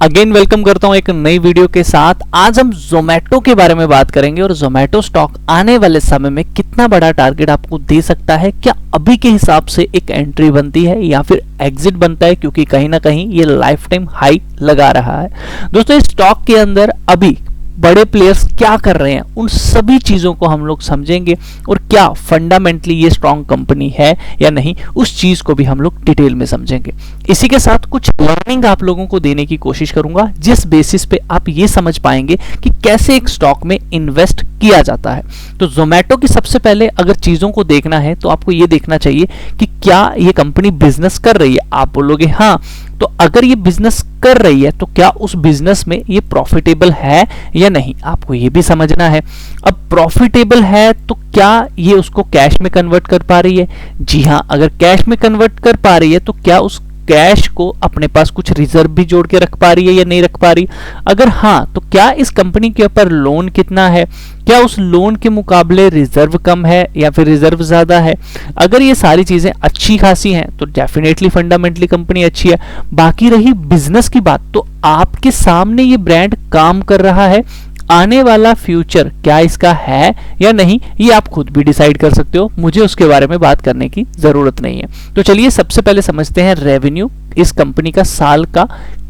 Again welcome करता हूं एक नई वीडियो के साथ। आज हम जोमेटो के बारे में बात करेंगे और जोमेटो स्टॉक आने वाले समय में कितना बड़ा टारगेट आपको दे सकता है, क्या अभी के हिसाब से एक एंट्री बनती है या फिर एग्जिट बनता है, क्योंकि कहीं ना कहीं ये लाइफ टाइम हाई लगा रहा है। दोस्तों, इस स्टॉक के अंदर अभी बड़े प्लेयर्स क्या कर रहे हैं, उन सभी चीजों को हम लोग समझेंगे और क्या फंडामेंटली ये स्ट्रॉन्ग कंपनी है या नहीं, उस चीज को भी हम लोग डिटेल में समझेंगे। इसी के साथ कुछ लर्निंग आप लोगों को देने की कोशिश करूंगा, जिस बेसिस पे आप ये समझ पाएंगे कि कैसे एक स्टॉक में इन्वेस्ट किया जाता है। तो जोमेटो की सबसे पहले अगर चीजों को देखना है तो आपको ये देखना चाहिए कि क्या ये कंपनी बिजनेस कर रही है। आप बोलोगे हाँ, तो अगर ये बिजनेस कर रही है तो क्या उस बिजनेस में ये प्रॉफिटेबल है या नहीं, आपको ये भी समझना है। अब प्रॉफिटेबल है तो क्या ये उसको कैश में कन्वर्ट कर पा रही है? जी हाँ, अगर कैश में कन्वर्ट कर पा रही है तो क्या उस कैश को अपने पास कुछ रिजर्व भी जोड़ के रख पा रही है या नहीं रख पा रही? अगर हाँ, तो क्या इस कंपनी के ऊपर लोन कितना है, क्या उस लोन के मुकाबले रिजर्व कम है या फिर रिजर्व ज्यादा है? अगर ये सारी चीजें अच्छी खासी हैं तो डेफिनेटली फंडामेंटली कंपनी अच्छी है। बाकी रही बिजनेस की बात, तो आपके सामने ये ब्रांड काम कर रहा है, आने वाला फ्यूचर क्या इसका है या नहीं, ये आप खुद भी डिसाइड कर सकते हो, मुझे उसके बारे में बात करने की जरूरत नहीं है। तो चलिए सबसे पहले समझते हैं रेवेन्यू, इस कंपनी का साल का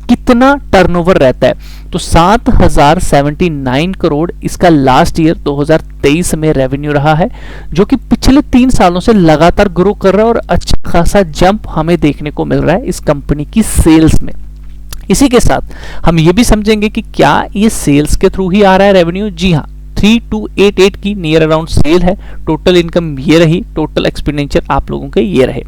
कितना टर्नओवर रहता है। तो 7079 करोड़ इसका लास्ट ईयर 2023 में रेवेन्यू रहा है, जो कि पिछले 3 सालों से लगातार ग्रो कर रहा है और अच्छा खासा जंप हमें देखने को मिल रहा है इस कंपनी की सेल्स में। इसी के साथ हम ये भी समझेंगे कि क्या ये सेल्स के थ्रू ही आ रहा है रेवेन्यू। जी हाँ, 3288 की नियर अराउंड सेल है। टोटल इनकम ये रही, टोटल एक्सपेंडिचर आप लोगों के ये रहे।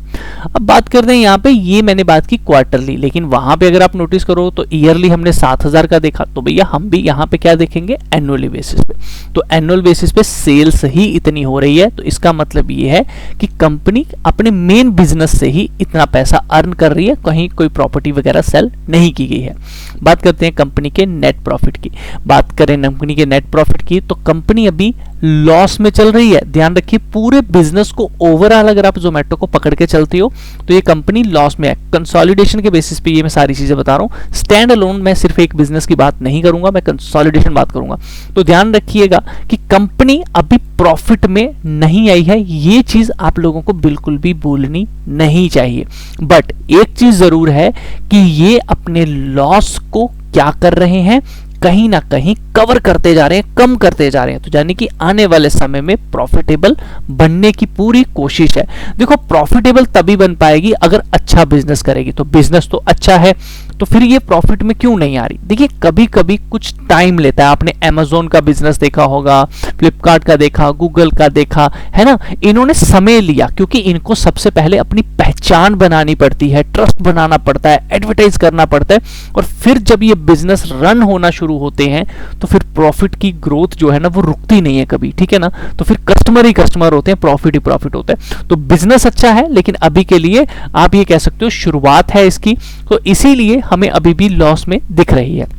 अब बात करते हैं यहाँ पे, ये मैंने बात की क्वार्टरली, लेकिन वहां पे अगर आप नोटिस करो तो ईयरली हमने 7000 का देखा, तो भैया हम भी यहाँ पे क्या देखेंगे, एनुअली बेसिस पे। तो एनुअल बेसिस पे सेल्स ही इतनी हो रही है, तो इसका मतलब ये है कि कंपनी अपने मेन बिजनेस से ही इतना पैसा अर्न कर रही है, कहीं कोई प्रॉपर्टी वगैरह सेल नहीं की गई है। बात करते हैं कंपनी के नेट प्रॉफिट की। बात करें कंपनी के नेट प्रॉफिट की, तो कंपनी अभी लॉस में चल रही है। ध्यान रखिए, पूरे बिजनेस को ओवरऑल अगर आप जोमेटो को पकड़ के चलते हो तो ये कंपनी लॉस में है। कंसोलिडेशन के बेसिस पे ये मैं सारी चीजें बता रहा हूं, स्टैंड अलोन मैं सिर्फ एक बिजनेस की बात नहीं करूंगा, मैं कंसोलिडेशन बात करूंगा। तो ध्यान रखिएगा कि कंपनी अभी प्रॉफिट में नहीं आई है, ये चीज आप लोगों को बिल्कुल भी भूलनी नहीं चाहिए। बट एक चीज जरूर है कि ये अपने लॉस को क्या कर रहे हैं, कहीं ना कहीं कवर करते जा रहे हैं, कम करते जा रहे हैं। तो यानी कि आने वाले समय में प्रॉफिटेबल बनने की पूरी कोशिश है। देखो, प्रॉफिटेबल तभी बन पाएगी अगर अच्छा बिजनेस करेगी। तो बिजनेस तो अच्छा है, तो फिर ये प्रॉफिट में क्यों नहीं आ रही? देखिए, कभी कभी कुछ टाइम लेता है। आपने अमेजोन का बिजनेस देखा होगा, फ्लिपकार्ट का देखा, गूगल का देखा है ना, इन्होंने समय लिया क्योंकि इनको सबसे पहले अपनी पहचान बनानी पड़ती है, ट्रस्ट बनाना पड़ता है, एडवर्टाइज करना पड़ता है, और फिर जब ये बिजनेस रन होना शुरू होते हैं तो फिर प्रॉफिट की ग्रोथ जो है ना वो रुकती नहीं है कभी, ठीक है ना। तो फिर कस्टमर ही कस्टमर होते हैं, प्रॉफिट ही प्रॉफिट होता है। तो बिजनेस अच्छा है, लेकिन अभी के लिए आप ये कह सकते हो शुरुआत है इसकी, तो इसीलिए हमें अभी भी लॉस में दिख रही है।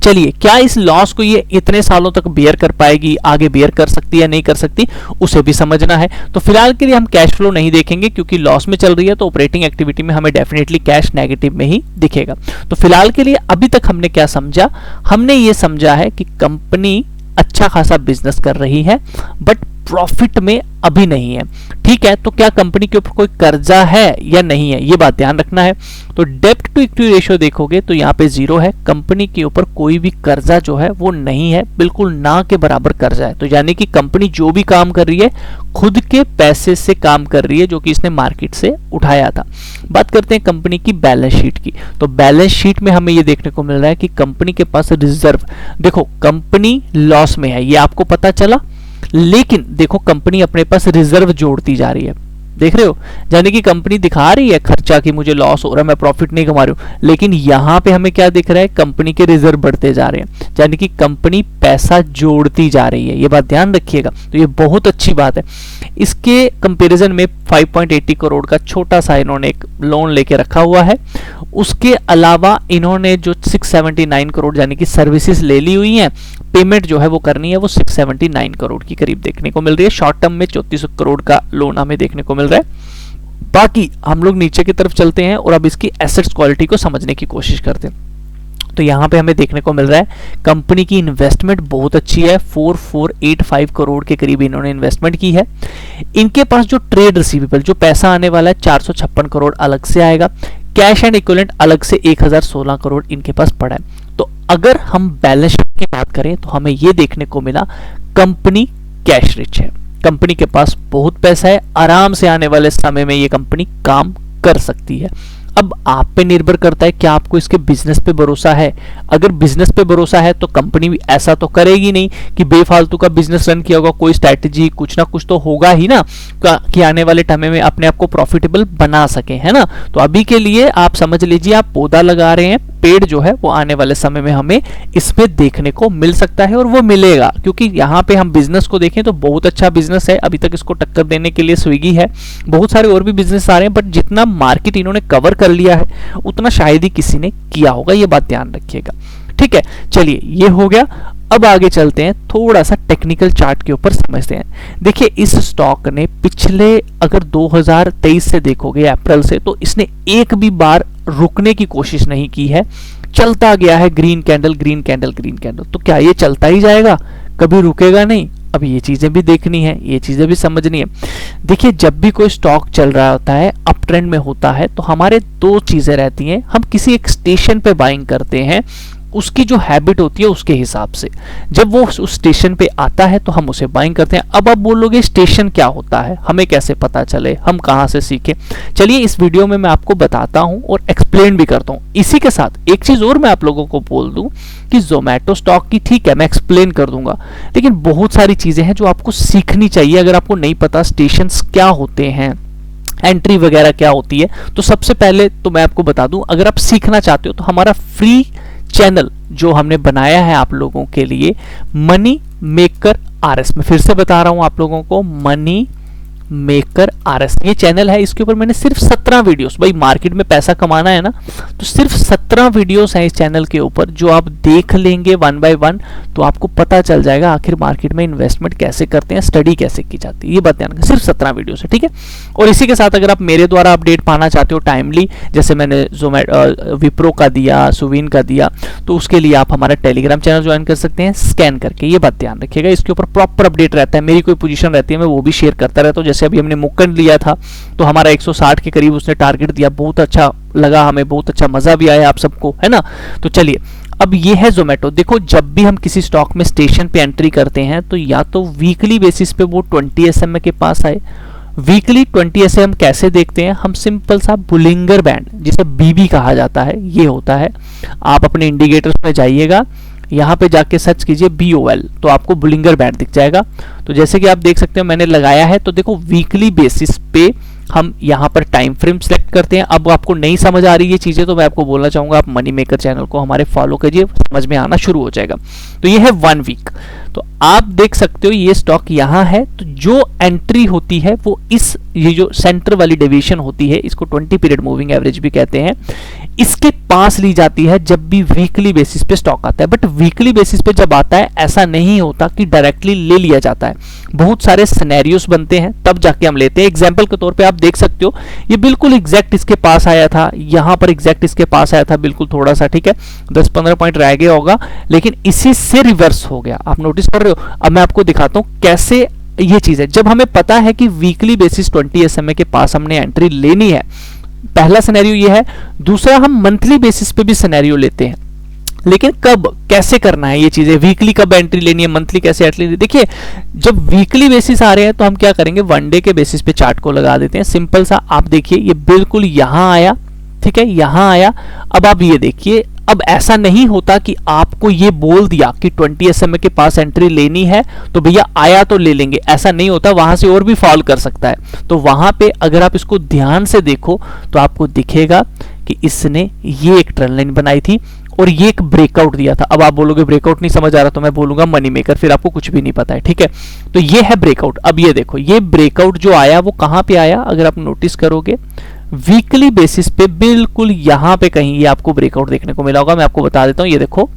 चलिए, क्या इस लॉस को ये इतने सालों तक बेयर कर पाएगी, आगे बेयर कर सकती है या नहीं कर सकती, उसे भी समझना है। तो फिलहाल के लिए हम कैश फ्लो नहीं देखेंगे क्योंकि लॉस में चल रही है, तो ऑपरेटिंग एक्टिविटी में हमें डेफिनेटली कैश नेगेटिव में ही दिखेगा। तो फिलहाल के लिए अभी तक हमने क्या समझा, हमने ये समझा है कि कंपनी अच्छा खासा बिजनेस कर रही है बट प्रॉफिट में अभी नहीं है, ठीक है। तो क्या कंपनी के ऊपर कोई कर्जा है या नहीं है, ये बात ध्यान रखना है। तो डेब्ट टू इक्विटी रेशियो देखोगे तो यहाँ पे 0 है, कंपनी के ऊपर कोई भी कर्जा जो है वो नहीं है, बिल्कुल ना के बराबर कर्जा है। तो यानी कि कंपनी जो भी काम कर रही है खुद के पैसे से काम कर रही है, जो कि इसने मार्केट से उठाया था। बात करते हैं कंपनी की बैलेंस शीट की। तो बैलेंस शीट में हमें ये देखने को मिल रहा है कि कंपनी के पास रिजर्व, देखो कंपनी लॉस में है, ये आपको पता चला, लेकिन देखो कंपनी अपने पास रिजर्व जोड़ती जा रही है, देख रहे हो। यानी कि कंपनी दिखा रही है खर्चा कि मुझे लॉस हो रहा है, मैं प्रॉफिट नहीं कमा रही हूं, लेकिन यहां पे हमें क्या दिख रहा है, कंपनी के रिजर्व बढ़ते जा रहे हैं, यानी कि कंपनी पैसा जोड़ती जा रही है। ये बात ध्यान रखिएगा, तो ये बहुत अच्छी बात है। इसके कंपैरिजन में 5.80 करोड़ का छोटा सा इन्होंने एक लोन लेके रखा हुआ है। उसके अलावा इन्होंने जो 679 करोड़ यानी कि सर्विसेज ले ली हुई हैं, पेमेंट जो है वो करनी है, वो 679 करोड़ की करीब देखने को मिल रही है। शॉर्ट टर्म में 3400 करोड़ का लोन हमें देखने को मिल रहा है। बाकी हम लोग नीचे की तरफ चलते हैं और अब इसकी एसेट्स क्वालिटी को समझने की कोशिश करते हैं। तो यहाँ पे हमें देखने को मिल रहा है कंपनी की इन्वेस्टमेंट बहुत अच्छी है, 4485 करोड़ के करीब इन्होंने इन्वेस्टमेंट की है। इनके पास जो ट्रेड रिसीवेबल, जो पैसा आने वाला है 456 करोड़ अलग से आएगा। कैश एंड इक्विवेलेंट अलग से 1016 करोड़ इनके पास पड़ा है। तो अगर हम बैलेंस शीट की बात करें तो हमें यह देखने को मिला कंपनी कैश रिच है, कंपनी के पास बहुत पैसा है, आराम से आने वाले समय में ये कंपनी काम कर सकती है। अब आप पे निर्भर करता है कि आपको इसके बिजनेस पे भरोसा है। अगर बिजनेस पे भरोसा है तो कंपनी भी ऐसा तो करेगी नहीं कि बेफालतू का बिजनेस रन किया होगा, कोई स्ट्रैटेजी कुछ ना कुछ तो होगा ही ना कि आने वाले टाइम में अपने आप को प्रॉफिटेबल बना सके, है ना। तो अभी के लिए आप समझ लीजिए आप पौधा लगा रहे हैं, पेड़ जो है वो आने वाले समय में हमें इसमें देखने को मिल सकता है और वो मिलेगा, क्योंकि यहाँ पे हम बिजनेस को देखें तो बहुत अच्छा बिजनेस है। अभी तक इसको टक्कर देने के लिए स्विगी है, बहुत सारे और भी बिजनेस आ रहे हैं, बट जितना मार्केट इन्होंने कवर कर लिया है उतना शायद ही किसी ने किया होगा, ये बात ध्यान रखिएगा। ठीक है, चलिए ये हो गया। अब आगे चलते हैं, थोड़ा सा टेक्निकल चार्ट के ऊपर समझते हैं। देखिए इस स्टॉक ने पिछले अगर 2023 से देखोगे अप्रैल से, तो इसने एक भी बार रुकने की कोशिश नहीं की है, चलता गया है green candle green candle green candle. तो क्या ये चलता ही जाएगा, कभी रुकेगा नहीं? अब ये चीजें भी देखनी है, ये चीजें भी समझनी है। देखिए जब भी कोई स्टॉक चल रहा होता है, अप ट्रेंड में होता है, तो हमारे दो चीजें रहती हैं। हम किसी एक स्टेशन पे बाइंग करते हैं, उसकी जो हैबिट होती है उसके हिसाब से, जब वो उस स्टेशन पे आता है तो हम उसे बाइंग करते हैं। अब आप बोलोगे स्टेशन क्या होता है, हमें कैसे पता चले, हम कहां से सीखें? चलिए इस वीडियो में मैं आपको बताता हूं और एक्सप्लेन भी करता हूं। इसी के साथ एक चीज और मैं आप लोगों को बोल दूं कि जोमेटो स्टॉक की, ठीक है मैं एक्सप्लेन कर दूंगा, लेकिन बहुत सारी चीजें हैं जो आपको सीखनी चाहिए। अगर आपको नहीं पता स्टेशन क्या होते हैं, एंट्री वगैरह क्या होती है, तो सबसे पहले तो मैं आपको बता दूं, अगर आप सीखना चाहते हो तो हमारा फ्री चैनल जो हमने बनाया है आप लोगों के लिए, मनी मेकर आरएस, मैं फिर से बता रहा हूं आप लोगों को, मनी मेकर आरएस ये चैनल है। इसके ऊपर मैंने सिर्फ 17 वीडियोस, भाई मार्केट में पैसा कमाना है ना, तो सिर्फ 17 वीडियोस हैं इस चैनल के ऊपर, जो आप देख लेंगे वन बाय वन तो आपको पता चल जाएगा आखिर मार्केट में इन्वेस्टमेंट कैसे करते हैं, स्टडी कैसे की जाती है, ये बात ध्यान रखें। सिर्फ 17 वीडियोस है, ठीक है। और इसी के साथ अगर आप मेरे द्वारा अपडेट पाना चाहते हो टाइमली, जैसे मैंने विप्रो का दिया, सुविन का दिया, तो उसके लिए आप हमारा टेलीग्राम चैनल ज्वाइन कर सकते हैं स्कैन करके, ये बात ध्यान रखिएगा। इसके ऊपर प्रॉपर अपडेट रहता है, मेरी कोई पोजीशन रहती है मैं वो भी शेयर करता रहता हूँ। जैसे अभी हमने मुक्कन लिया था तो हमारा 160 के करीब उसने टारगेट दिया, बहुत अच्छा लगा हमें, बहुत अच्छा मजा भी आया आप सबको, है ना। तो चलिए अब ये है जोमेटो। देखो जब भी हम किसी स्टॉक में स्टेशन पे एंट्री करते हैं तो या तो वीकली बेसिस पे वो 20 SMA के पास आए। वीकली 20 SMA हम कैसे देखते हैं, हम सिंपल सा बुलिंगर बैंड, जिसे बीबी कहा जाता है, ये होता है। आप अपने इंडिकेटर्स में जाइएगा, यहाँ पे जाके सर्च कीजिए BOL, तो आपको बुलिंगर बैंड दिख जाएगा। तो जैसे कि आप देख सकते हो मैंने लगाया है, तो देखो वीकली बेसिस पे हम यहाँ पर टाइम फ्रेम सेलेक्ट करते हैं। अब आपको नहीं समझ आ रही ये चीजें तो मैं आपको बोलना चाहूंगा आप मनी मेकर चैनल को हमारे फॉलो कीजिए, समझ में आना शुरू हो जाएगा। तो ये है 1 वीक, तो आप देख सकते हो ये स्टॉक यहाँ है। तो जो एंट्री होती है वो इस, ये जो सेंटर वाली डेविएशन होती है, इसको 20 पीरियड मूविंग एवरेज भी कहते हैं, इसके पास ली जाती है जब भी वीकली बेसिस पे स्टॉक आता है। बट वीकली बेसिस पे जब आता है ऐसा नहीं होता कि डायरेक्टली ले लिया जाता है, बहुत सारे सिनेरियोस बनते हैं तब जाके हम लेते हैं। एग्जांपल के तौर पे आप देख सकते हो ये बिल्कुल एग्जैक्ट इसके पास आया था, यहाँ पर एग्जैक्ट इसके पास आया था, बिल्कुल थोड़ा सा, ठीक है 10-15 पॉइंट रह गया होगा, लेकिन इसी से रिवर्स हो गया, आप नोटिस कर रहे हो। अब मैं आपको दिखाता हूं कैसे ये चीज है। जब हमें पता है कि वीकली बेसिस 20 SMA के पास हमने एंट्री लेनी है, पहला सिनेरियो ये है। दूसरा हम मंथली बेसिस पे भी सिनेरियो लेते हैं, लेकिन कब कैसे करना है ये चीजें, वीकली कब एंट्री लेनी है, मंथली कैसे एंट्री लेनी है। देखिए जब वीकली बेसिस आ रहे हैं तो हम क्या करेंगे, 1 डे के बेसिस पे चार्ट को लगा देते हैं। सिंपल सा आप देखिए ये बिल्कुल यहां आया, ठीक है यहां आया। अब आप ये देखिए, अब ऐसा नहीं होता कि आपको ये बोल दिया कि 20 SMA के पास एंट्री लेनी है तो भैया आया तो ले लेंगे, ऐसा नहीं होता, वहां से और भी फॉल कर सकता है। तो वहां पे अगर आप इसको ध्यान से देखो तो आपको दिखेगा कि इसने ये एक ट्रेंड लाइन बनाई थी और ये एक ब्रेकआउट दिया था। अब आप बोलोगे ब्रेकआउट नहीं समझ आ रहा, तो मैं बोलूंगा मनी मेकर, फिर आपको कुछ भी नहीं पता है, ठीक है। तो ये है ब्रेकआउट। अब ये देखो ये ब्रेकआउट जो आया वो कहां पे आया, अगर आप नोटिस करोगे वीकली बेसिस पे बिल्कुल यहां पे कहीं ये आपको ब्रेकआउट देखने को मिला होगा। मैं आपको बता देता हूं, ये देखो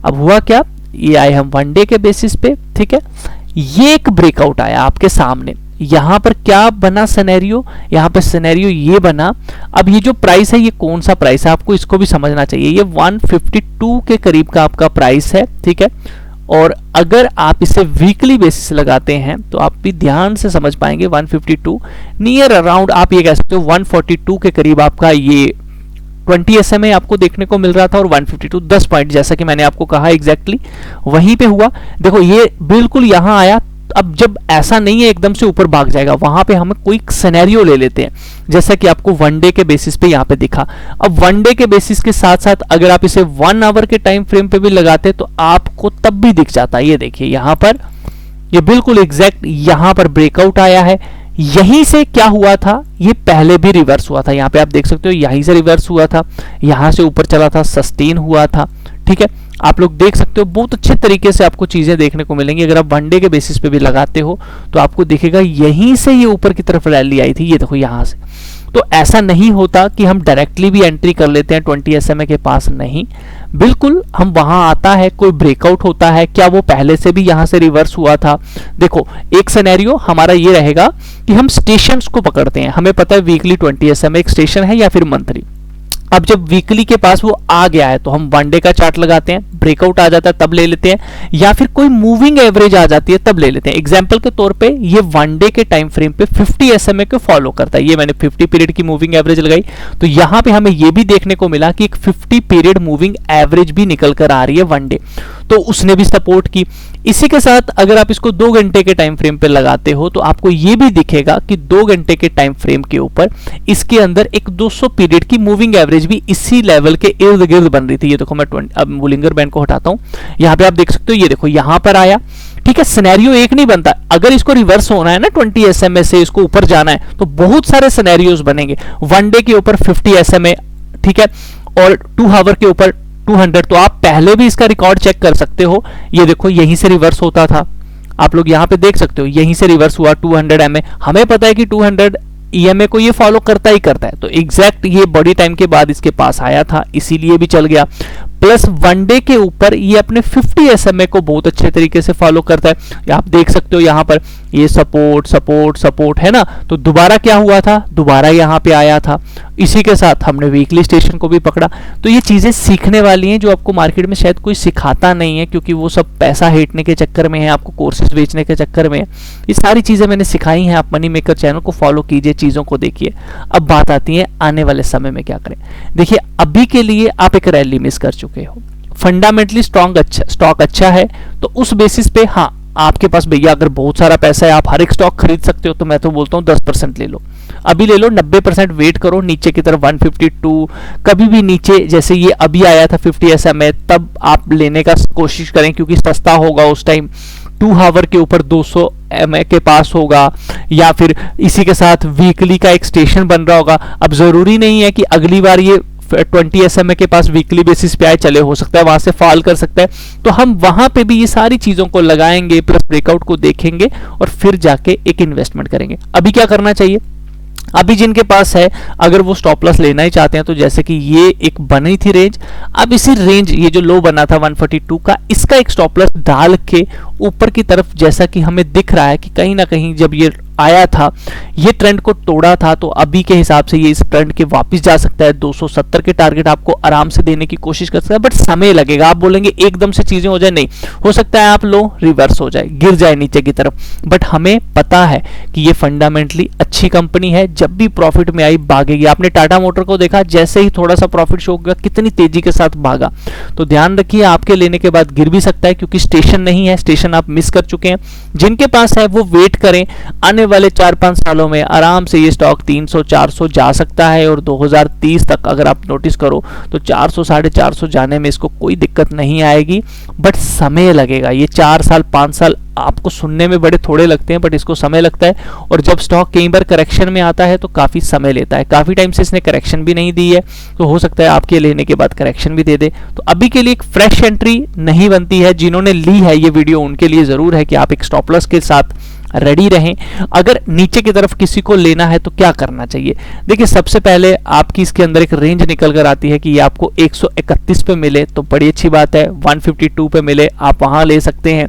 अब हुआ क्या, ये आए हम 1 डे के बेसिस पे, ठीक है, ये एक ब्रेकआउट आया आपके सामने। यहां पर क्या बना सिनेरियो, यहां पर सिनेरियो ये बना। अब ये जो प्राइस है ये कौन सा प्राइस है, आपको इसको भी समझना चाहिए। ये 152 के करीब का आपका प्राइस है, ठीक है। और अगर आप इसे वीकली बेसिस लगाते हैं तो आप भी ध्यान से समझ पाएंगे 152 नियर अराउंड आप ये कह सकते हो 142 के करीब आपका ये 20 SMA आपको देखने को मिल रहा था, और 152 10 पॉइंट जैसा कि मैंने आपको कहा एग्जैक्टली वहीं पे हुआ। देखो ये बिल्कुल यहां आया। अब जब ऐसा नहीं है एकदम से ऊपर भाग जाएगा, वहां पे हम कोई सिनेरियो ले लेते हैं जैसा कि आपको वन डे के बेसिस पे यहां पे दिखा। अब वन डे के बेसिस के साथ साथ अगर आप इसे 1 आवर के टाइम फ्रेम पे भी लगाते तो आपको तब भी दिख जाता है। ये देखिए यहां पर ये बिल्कुल एग्जैक्ट यहां पर ब्रेकआउट आया है। यहीं से क्या हुआ था, ये पहले भी रिवर्स हुआ था। यहाँ पे आप देख सकते हो यहीं से रिवर्स हुआ था, यहां से ऊपर चला था, सस्टेन हुआ था, ठीक है। आप लोग देख सकते हो बहुत अच्छे तरीके से आपको चीजें देखने को मिलेंगी। अगर आप वनडे के बेसिस पे भी लगाते हो तो आपको दिखेगा यहीं से ये ऊपर की तरफ रैली आई थी, ये देखो यहां से। तो ऐसा नहीं होता कि हम डायरेक्टली भी एंट्री कर लेते हैं 20 SMA के पास, नहीं, बिल्कुल हम वहां आता है कोई ब्रेकआउट होता है। क्या वो पहले से भी यहां से रिवर्स हुआ था? देखो एक सिनेरियो हमारा ये रहेगा कि हम स्टेशंस को पकड़ते हैं। हमें पता है वीकली 20 SMA एक स्टेशन है या फिर मंथली। अब जब वीकली के पास वो आ गया है तो हम वन डे का चार्ट लगाते हैं, ब्रेकआउट आ जाता है तब ले लेते हैं, या फिर कोई मूविंग एवरेज आ जाती है तब ले लेते हैं। एग्जांपल के तौर पे ये वन डे के टाइम फ्रेम पे 50 SMA को फॉलो करता है। ये मैंने 50 पीरियड की मूविंग एवरेज लगाई, तो यहां पे हमें ये भी देखने को मिला कि एक 50 पीरियड मूविंग एवरेज भी निकल कर आ रही है वन डे, तो उसने भी सपोर्ट की। इसी के साथ अगर आप इसको 2 घंटे के टाइम फ्रेम पे लगाते हो तो आपको ये भी दिखेगा कि 2 घंटे के टाइम फ्रेम के ऊपर इसके अंदर एक 200 पीरियड की मूविंग एवरेज भी इसी लेवल के इर्द गिर्द बन रही थी। ये देखो मैं अब बुलिंगर बैंड को हटाता हूं, यहाँ पे आप देख सकते हो ये देखो यहां पर आया, ठीक है। सिनेरियो एक नहीं बनता, अगर इसको रिवर्स होना है ना 20 SMA से इसको ऊपर जाना है तो बहुत सारे सिनेरियोज बनेंगे। वन डे के ऊपर 50 SMA, ठीक है, और 2 आवर के ऊपर 200, तो आप पहले भी इसका रिकॉर्ड चेक कर सकते हो। ये देखो यहीं से रिवर्स होता था, आप लोग यहां पे देख सकते हो यहीं से रिवर्स हुआ 200 MA। हमें पता है कि 200 EMA को ये फॉलो करता ही करता है, तो एग्जैक्ट ये बड़ी टाइम के बाद इसके पास आया था, इसीलिए भी चल गया। प्लस वनडे के ऊपर ये अपने 50 SMA को बहुत अच्छे तरीके से फॉलो करता है। आप देख सकते हो यहाँ पर ये सपोर्ट सपोर्ट सपोर्ट है ना, तो दोबारा क्या हुआ था, दोबारा यहाँ पे आया था। इसी के साथ हमने वीकली स्टेशन को भी पकड़ा। तो ये चीजें सीखने वाली हैं जो आपको मार्केट में शायद कोई सिखाता नहीं है, क्योंकि वो सब पैसा हेटने के चक्कर में है, आपको कोर्सेज बेचने के चक्कर में है। ये सारी चीजें मैंने सिखाई हैं। आप मनी मेकर चैनल को फॉलो कीजिए, चीजों को देखिए। अब बात आती है आने वाले समय में क्या करें। देखिए अभी के लिए आप एक रैली मिस कर चुके हो, फंडामेंटली स्टॉक अच्छा है, तो उस बेसिस पे हाँ आपके पास भैया अगर बहुत सारा पैसा है आप हर एक स्टॉक खरीद सकते हो, तो मैं तो बोलता हूँ 10% ले लो, अभी ले लो। 90% वेट करो नीचे की तरफ 152, कभी भी नीचे जैसे ये अभी आया था 50 SMA, तब आप लेने का कोशिश करें क्योंकि सस्ता होगा उस टाइम। 2 आवर के ऊपर 200 MA के पास होगा, या फिर इसी के साथ वीकली का एक स्टेशन बन रहा होगा। अब जरूरी नहीं है कि अगली बार ये 20 SMA के पास वीकली बेसिस पे आए, चले हो सकता है वहां से फॉल कर सकता है, तो हम वहां पे भी ये सारी चीजों को लगाएंगे, प्लस ब्रेकआउट को देखेंगे और फिर जाके एक इन्वेस्टमेंट करेंगे। अभी क्या करना चाहिए, अभी जिनके पास है अगर वो स्टॉप लॉस लेना ही चाहते हैं तो जैसे कि ये एक बनी थी रेंज, अब इसी रेंज ये जो लो बना था 142 का, इसका एक स्टॉप लॉस डाल के ऊपर की तरफ, जैसा कि हमें दिख रहा है कि कहीं ना कहीं जब ये आया था ये ट्रेंड को तोड़ा था, तो अभी के हिसाब से ये इस ट्रेंड के वापस जा सकता है। 270 के टारगेट आपको आराम से देने की कोशिश कर सकता है, बट समय लगेगा। आप बोलेंगे एकदम से चीजें हो जाए, नहीं हो सकता है आप लो रिवर्स हो जाए, गिर जाए नीचे की तरफ, बट हमें पता है कि ये फंडामेंटली अच्छी कंपनी है, जब भी प्रॉफिट में आई भागेगी। आपने टाटा मोटर को देखा, जैसे ही थोड़ा सा प्रॉफिट शो होगा कितनी तेजी के साथ भागा। तो ध्यान रखिए आपके लेने के बाद गिर भी सकता है, क्योंकि स्टेशन नहीं है, स्टेशन आप मिस कर चुके हैं। जिनके पास है वो वेट करें, आने वाले 4-5 सालों में आराम से ये स्टॉक 300-400 जा सकता है, और 2030 तक अगर आप नोटिस करो तो 400-450 जाने में इसको कोई दिक्कत नहीं आएगी, बट समय लगेगा। ये 4 साल 5 साल आपको सुनने में बड़े थोड़े लगते हैं, बट इसको समय लगता है। और जब स्टॉक कई बार करेक्शन में आता है तो काफी समय लेता है। काफी टाइम से इसने करेक्शन भी नहीं दी है, तो हो सकता है आपके लेने के बाद करेक्शन भी दे दे। तो अभी के लिए एक फ्रेश एंट्री नहीं बनती है। जिन्होंने ली है ये वीडियो उनके लिए जरूर है कि आप एक स्टॉप लॉस के साथ रेडी रहें। अगर नीचे की तरफ किसी को लेना है तो क्या करना चाहिए, देखिए सबसे पहले आपकी इसके अंदर एक रेंज निकल कर आती है कि ये आपको 131 पे मिले तो बड़ी अच्छी बात है, 152 पे मिले आप वहां ले सकते हैं।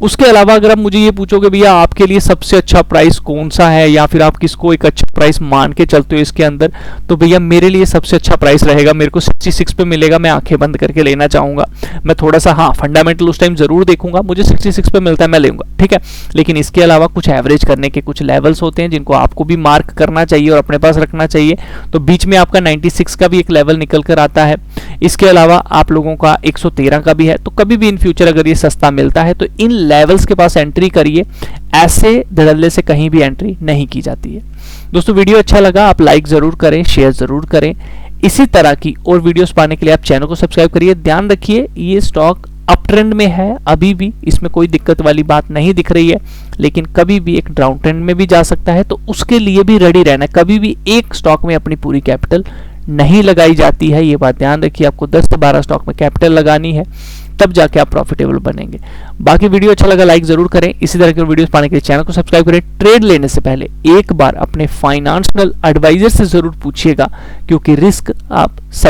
उसके अलावा अगर आप मुझे ये पूछोगे भैया आपके लिए सबसे अच्छा प्राइस कौन सा है, या फिर आप किसको एक अच्छा प्राइस मान के चलते हो इसके अंदर, तो भैया मेरे लिए सबसे अच्छा प्राइस रहेगा, मेरे को 66 पे मिलेगा, मैं आंखें बंद करके लेना चाहूंगा। मैं थोड़ा सा हाँ फंडामेंटल उस टाइम जरूर देखूंगा, मुझे 66 पे मिलता है मैं लूंगा, ठीक है। लेकिन इसके अलावा कुछ एवरेज करने के कुछ लेवल्स होते हैं जिनको आपको भी मार्क करना चाहिए और अपने पास रखना चाहिए। तो बीच में आपका 96 का भी एक लेवल निकल कर आता है। इसके अलावा आप लोगों का 113 का भी है। तो कभी भी इन फ्यूचर अगर ये सस्ता मिलता है तो इन लेवल्स के पास एंट्री करिए, ऐसे धड़ल्ले से कहीं भी एंट्री नहीं की जाती है। दोस्तों वीडियो अच्छा लगा आप लाइक जरूर करें, शेयर जरूर करें। इसी तरह की और वीडियोस पाने के लिए आप चैनल को सब्सक्राइब करिए। ध्यान रखिए ये स्टॉक अप ट्रेंड में है अभी भी, इसमें कोई दिक्कत वाली बात नहीं दिख रही है, लेकिन कभी भी एक डाउन ट्रेंड में भी जा सकता है, तो उसके लिए भी रेडी रहना है। कभी भी एक स्टॉक में अपनी पूरी कैपिटल नहीं लगाई जाती है, ये बात ध्यान रखिए। आपको 10 से 12 स्टॉक में कैपिटल लगानी है, तब जाके आप प्रॉफिटेबल बनेंगे। बाकी वीडियो अच्छा लगा लाइक जरूर करें। इसी तरह के वीडियोस पाने के लिए चैनल को सब्सक्राइब करें। ट्रेड लेने से पहले एक बार अपने फाइनेंशियल एडवाइजर से जरूर पूछिएगा, क्योंकि रिस्क आप सब